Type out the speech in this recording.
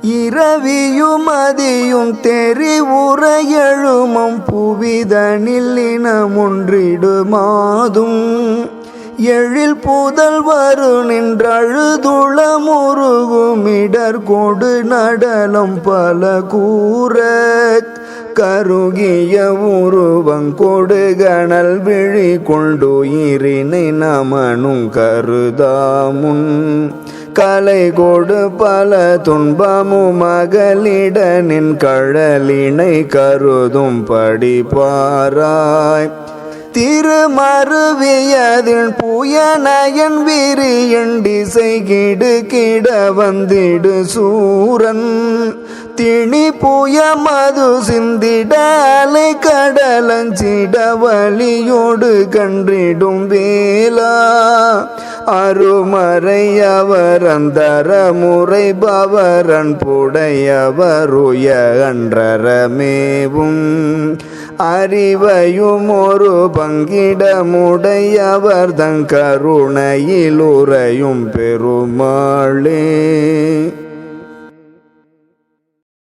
இரவியும் அதியும் தெரிவுற எழுமம் புவிதனில் இனமொன்றிடுமாதும் எழில் புதல் வரு நின்றழுதுள முருகுமிடர் கொடு நடலம் பல கூற கருகிய உருவங்கொடு கணல் விழி கொண்டுயிரினை நமனும் கருதாமுன் கலை கொடு பல துன்பமும் மகளிடனின் கழலினை கருதும் படிப்பாராய் திருமருவியதில் புயனயன் விரியன் திசை கிடு கிட வந்திடு சூரன் திணி புய மது சிந்திடலை கடலஞ்சிட வழியோடு கன்றிடும் வேளா அருமறையவர் அந்தர முறை பவரன் புடையவருய அன்றரமேவும் அறிவையும் ஒரு பங்கிடமுடையவர் தன் கருணையில் உறையும் பெருமாளே.